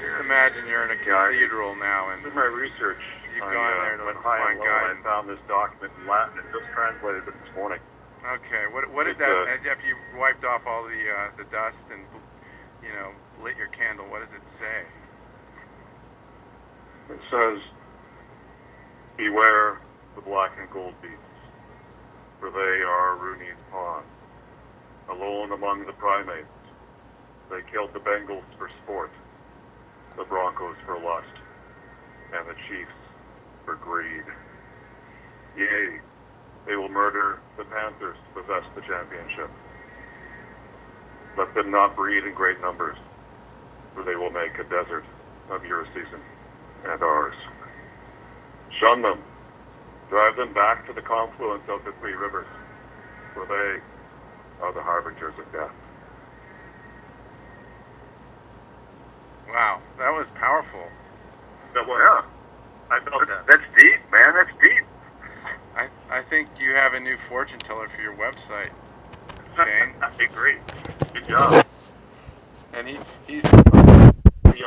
Just imagine you're in a cathedral now, and in my research, you've gone there to went high find and low, guidance. I found this document in Latin and just translated it this morning. Okay, what did that? After you wiped off all the dust and lit your candle, what does it say? It says, "Beware the black and gold beasts, for they are Rooney's pawn. Alone among the primates, they killed the Bengals for sport, the Broncos for lust, and the Chiefs for greed. Yea, they will murder the Panthers to possess the championship. Let them not breed in great numbers, for they will make a desert of your season and ours. Shun them. Drive them back to the confluence of the three rivers, for they are the harbingers of death." Wow, that was powerful. Yeah, I felt that. That's deep, man. That's deep. I think you have a new fortune teller for your website, Shane. Hey, great. Good job. And he's. I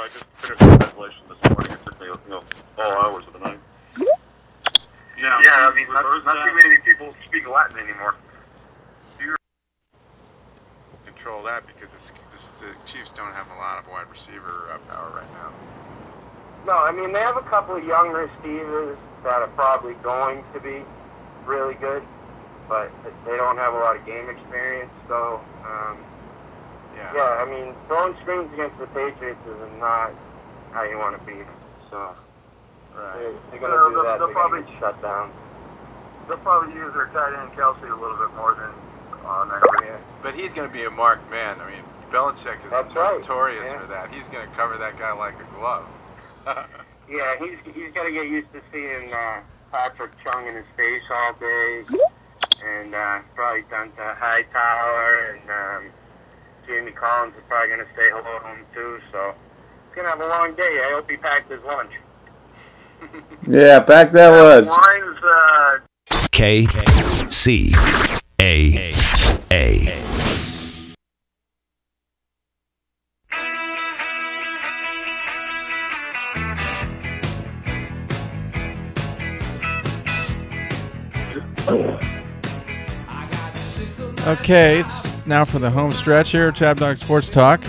just finished the translation this morning. It took me, all hours of the night. Yeah, I mean, not too many people speak Latin anymore. Control that because the Chiefs don't have a lot of wide receiver power right now. No, I mean, they have a couple of young receivers that are probably going to be really good, but they don't have a lot of game experience, so, yeah, I mean, throwing screens against the Patriots is not how you want to be, so they're going to do that, they're going to get shut down. They'll probably use their tight end Kcaa a little bit more than next year. But he's going to be a marked man. I mean, Belichick is notorious for that. He's going to cover that guy like a glove. Yeah, he's got to get used to seeing Patrick Chung in his face all day, and probably done to Hightower, and Jamie Collins is probably going to say hello to him too, so he's going to have a long day. I hope he packed his lunch. Yeah, pack that was. Mine's, Kcaa. Okay, it's now for the home stretch here at Chabdog Sports Talk.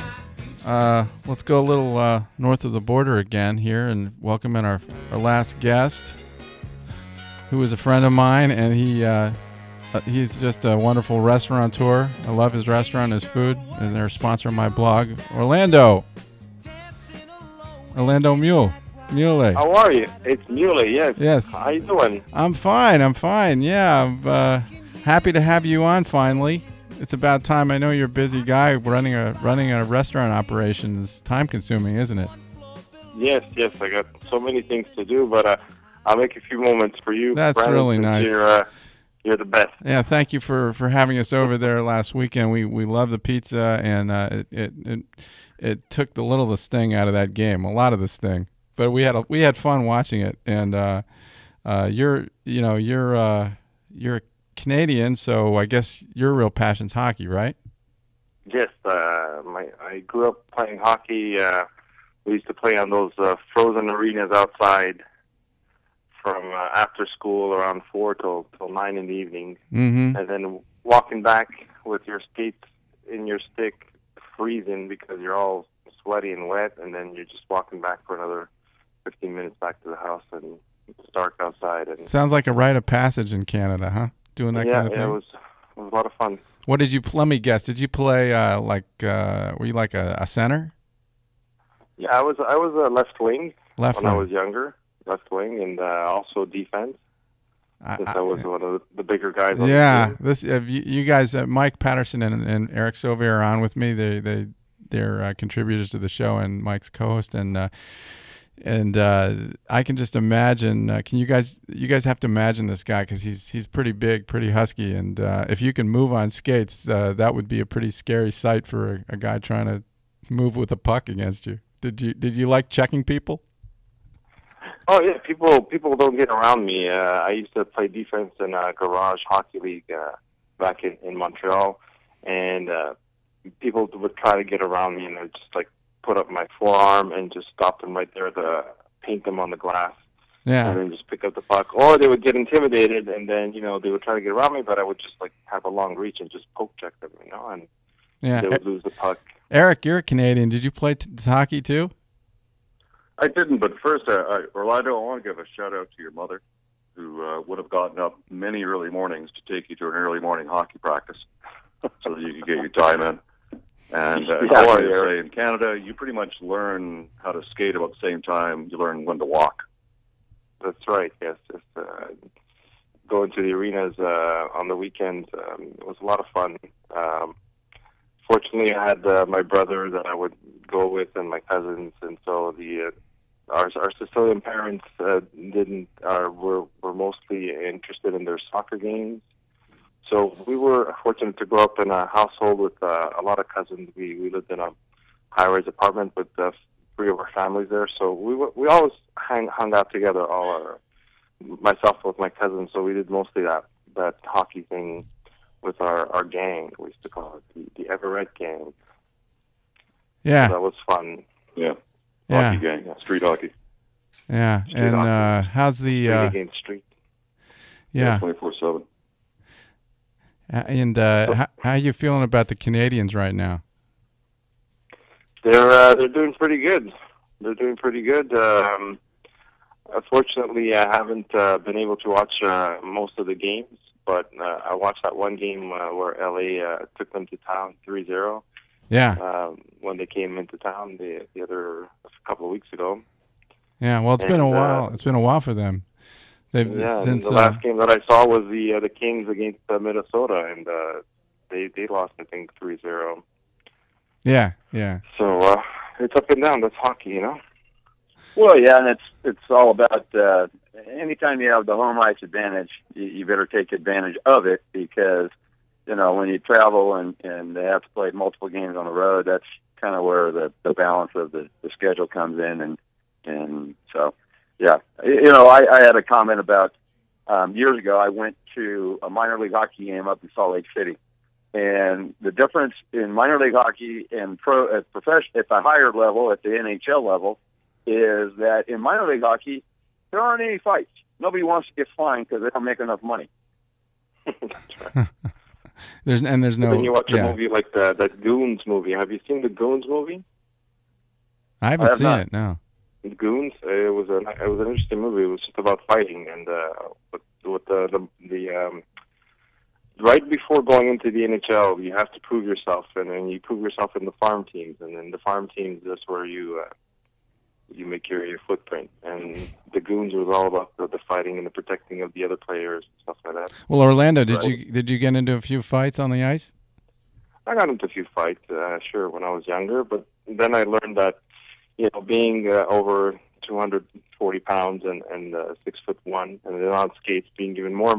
Let's go a little north of the border again here and welcome in our last guest, who is a friend of mine, and he's just a wonderful restaurateur. I love his restaurant, his food, and they're a sponsor of my blog. Orlando Mule. How are you? It's Muley, yes. Yes. How you doing? I'm fine. Yeah, I'm happy to have you on finally. It's about time. I know you're a busy guy. Running a restaurant operation is time consuming, isn't it? Yes. I got so many things to do, but I'll make a few moments for you. That's Brandon, really nice. You're the best. Yeah, thank you for having us over there last weekend. We love the pizza, and it took the sting out of that game, a lot of the sting. But we had fun watching it, and you're a Canadian, so I guess your real passion's hockey, right? Just I grew up playing hockey. We used to play on those frozen arenas outside from after school around 4 till 9 in the evening, Mm-hmm. and then walking back with your skates in your stick, freezing because you're all sweaty and wet, and then you're just walking back for another 15 minutes back to the house, and it's dark outside. And Sounds like a rite of passage in Canada, huh? Doing that kind of thing. Yeah, it was a lot of fun. What did you? Let me guess. Did you play were you like a center? Yeah, I was a left wing Left when I wing. was younger, left wing, and also defense. Since I was one of the bigger guys on the Yeah, team. this you guys, Mike Patterson and Eric Sylvia are on with me. They're contributors to the show, and Mike's co-host, and I can just imagine. Can you guys have to imagine this guy because he's pretty big, pretty husky, and if you can move on skates, that would be a pretty scary sight for a guy trying to move with a puck against you. Did you like checking people? Oh yeah, people don't get around me. I used to play defense in a garage hockey league back in Montreal, and people would try to get around me, and I'd just like put up my forearm and just stop them right there to paint them on the glass. Yeah. And then just pick up the puck, or they would get intimidated, and then they would try to get around me, but I would just like have a long reach and just poke check them, and Yeah. they would lose the puck. Eric, you're a Canadian. Did you play hockey too? I didn't, but first, Orlando, I want to give a shout-out to your mother, who would have gotten up many early mornings to take you to an early morning hockey practice so that you could get your time in. And I want to say, in Canada, you pretty much learn how to skate about the same time you learn when to walk. That's right, yes. Just going to the arenas on the weekends, it was a lot of fun. Fortunately, I had my brother that I would go with and my cousins, and so our Sicilian parents were mostly interested in their soccer games. So we were fortunate to grow up in a household with a lot of cousins. We lived in a high-rise apartment with 3 of our families there. So we always hung out together, myself with my cousins. So we did mostly that hockey thing with our gang. We used to call it the Everett gang. Yeah. So that was fun. Yeah. Yeah. Hockey gang, street hockey. Yeah. Street And hockey. how's the? Street against street. Yeah. 24/7. And how are you feeling about the Canadians right now? They're doing pretty good. They're doing pretty good. Unfortunately, I haven't been able to watch most of the games, but I watched that one game where LA took them to town 3-0. Yeah. When they came into town the other couple of weeks ago. Yeah. Well, it's been a while. It's been a while for them. They've since the last game that I saw was the Kings against Minnesota, and they lost, I think, 3-0. Yeah. Yeah. So it's up and down. That's hockey, Well, yeah, and it's all about anytime you have the home ice advantage, you better take advantage of it, because when you travel and they have to play multiple games on the road, that's kind of where the balance of the schedule comes in, and so yeah, I had a comment about years ago. I went to a minor league hockey game up in Salt Lake City, and the difference in minor league hockey and at the higher level, at the NHL level, is that in minor league hockey, there aren't any fights. Nobody wants to get fined because they don't make enough money. There's no. Then you watch a movie like that Goons movie. Have you seen the Goons movie? I haven't seen it. No. Goons. It was an interesting movie. It was just about fighting, and with the right before going into the NHL, you have to prove yourself, and then you prove yourself in the farm teams, and then the farm teams, that's where you make your footprint. And the Goons was all about the fighting and the protecting of the other players and stuff like that. Well, Orlando, did you get into a few fights on the ice? I got into a few fights, sure, when I was younger, but then I learned that, being over 240 pounds and 6'1", and then on skates being even more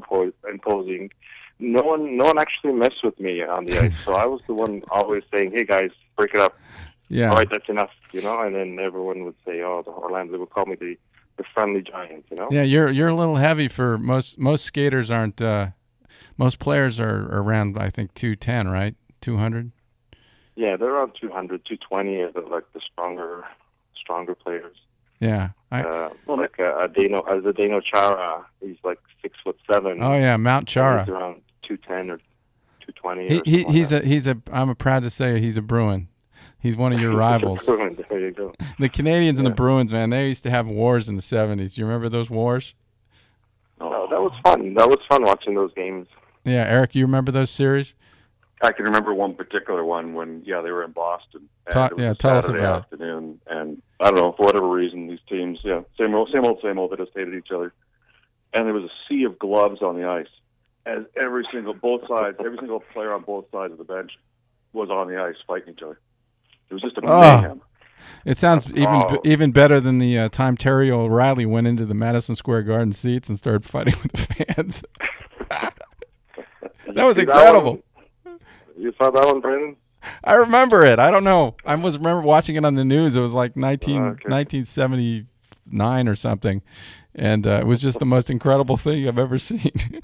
imposing, no one actually messed with me on the ice. So I was the one always saying, "Hey guys, break it up." Yeah. All right, that's enough, and then everyone would say, "Oh, the Orlando," they would call me the friendly giant, Yeah, you're a little heavy for most skaters aren't. Most players are around, I think, 210, right? 200. Yeah, they're around 200, 220 are like the stronger players. Yeah. Zdeno Chara, he's like 6'7". Oh yeah, Mount Chara. He's around 210 or 220. I'm proud to say he's a Bruin. He's one of your rivals. There you go. The Canadians and the Bruins, man, they used to have wars in the 70s. Do you remember those wars? Oh, that was fun. That was fun watching those games. Yeah, Eric, you remember those series? I can remember one particular one when they were in Boston. Tell us about afternoon, and I don't know, for whatever reason, these teams, same old, they just hated each other. And there was a sea of gloves on the ice, as every single player on both sides of the bench was on the ice fighting each other. It was just a mayhem. It sounds even better than the time Terry O'Reilly went into the Madison Square Garden seats and started fighting with the fans. That was incredible. You saw that one, Brandon? I remember it. I don't know. I remember watching it on the news. It was like 1979 or something, and it was just the most incredible thing I've ever seen.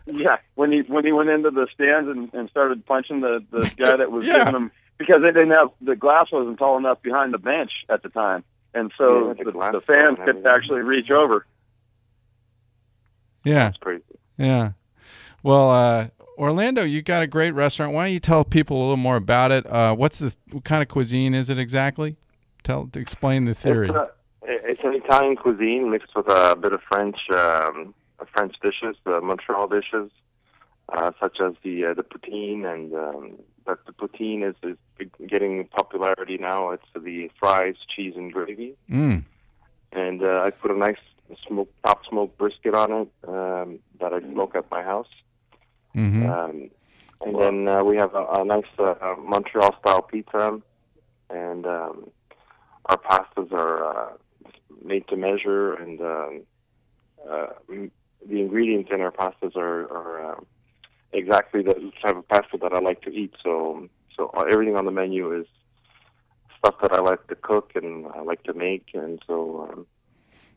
Yeah, when he went into the stands and started punching the guy that was giving him, because they didn't have, the glass wasn't tall enough behind the bench at the time, and so the fans could actually reach over. Yeah, that's crazy. Yeah, well, Orlando, you got a great restaurant. Why don't you tell people a little more about it? What kind of cuisine is it exactly? Explain the theory. It's an Italian cuisine mixed with a bit of French dishes, Montreal dishes, such as the poutine, and but the poutine is getting popularity now. It's the fries, cheese, and gravy. Mm. And I put a nice top smoked brisket on it that I smoke at my house. Mm-hmm. And then we have a nice Montreal-style pizza, and our pastas are made to measure, and the ingredients in our pastas are exactly the type of pasta that I like to eat. So everything on the menu is stuff that I like to cook and I like to make, and so.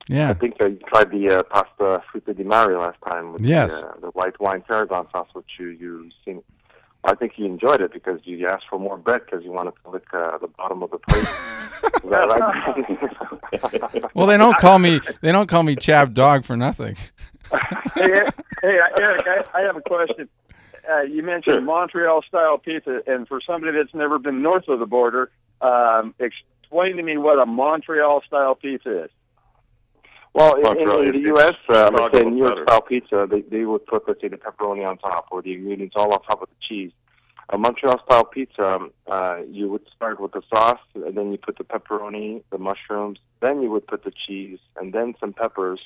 Yeah, I think I tried the pasta frutti di mare last time with the white wine tarragon sauce, which you seen. I think you enjoyed it because you asked for more bread because you wanted to lick the bottom of the plate. Is that right? Well, they don't call me Chabdog for nothing. Hey, Eric, I have a question. You mentioned Montreal-style pizza, and for somebody that's never been north of the border, explain to me what a Montreal-style pizza is. Well, in the U.S., let's say New York-style pizza, they would put, let's say, the pepperoni on top or the ingredients all on top of the cheese. A Montreal-style pizza, you would start with the sauce, and then you put the pepperoni, the mushrooms, then you would put the cheese, and then some peppers,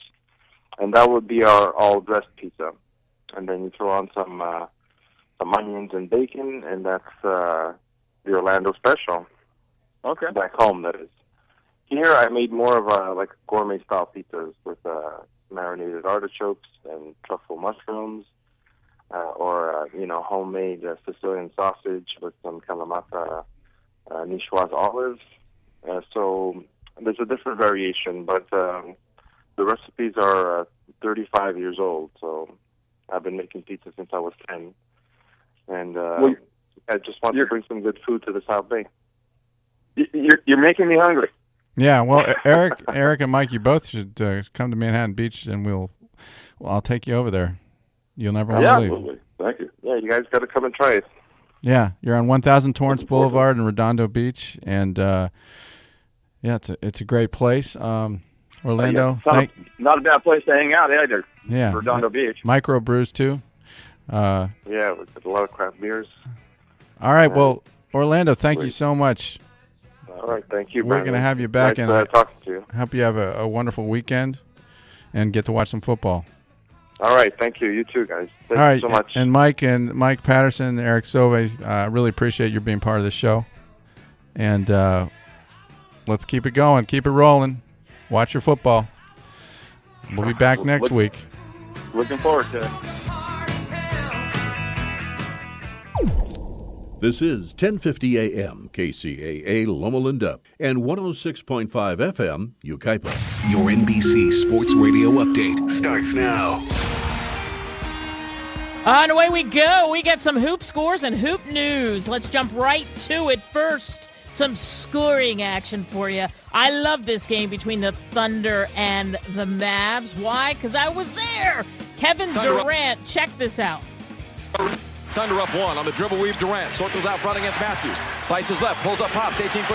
and that would be our all-dressed pizza. And then you throw on some onions and bacon, and that's the Orlando special. Okay. Back home, that is. Here, I made more of like gourmet-style pizzas with marinated artichokes and truffle mushrooms, or homemade Sicilian sausage with some Kalamata niçoise olives. So there's a different variation, but the recipes are 35 years old. So I've been making pizza since I was 10, and I just want to bring some good food to the South Bay. You're making me hungry. Yeah, well, Eric and Mike, you both should come to Manhattan Beach, and I'll take you over there. You'll never want to leave. Absolutely. Thank you. Yeah, you guys got to come and try it. Yeah, you're on 1000 Torrance Boulevard in Redondo Beach, and it's a great place. Orlando, not a bad place to hang out either. Yeah, Redondo Beach. Micro brews too. Yeah, with a lot of craft beers. All right, well, Orlando, thank you so much. All right, thank you, We're going to have you back, nice, and talking to you. I hope you have a wonderful weekend and get to watch some football. All right, thank you. You too, guys. Thank you so much. And Mike Patterson, Eric Sauve, I really appreciate you being part of the show. And let's keep it going. Keep it rolling. Watch your football. We'll be back next week. Looking forward to it. This is 1050 AM, KCAA Loma Linda, and 106.5 FM, Yucaipa. Your NBC Sports Radio update starts now. And away we go. We get some hoop scores and hoop news. Let's jump right to it first. Some scoring action for you. I love this game between the Thunder and the Mavs. Why? Because I was there. Kevin Durant, check this out. Thunder up 1 on the dribble weave. Durant circles out front against Matthews. Slices left, pulls up, pops, 18-foot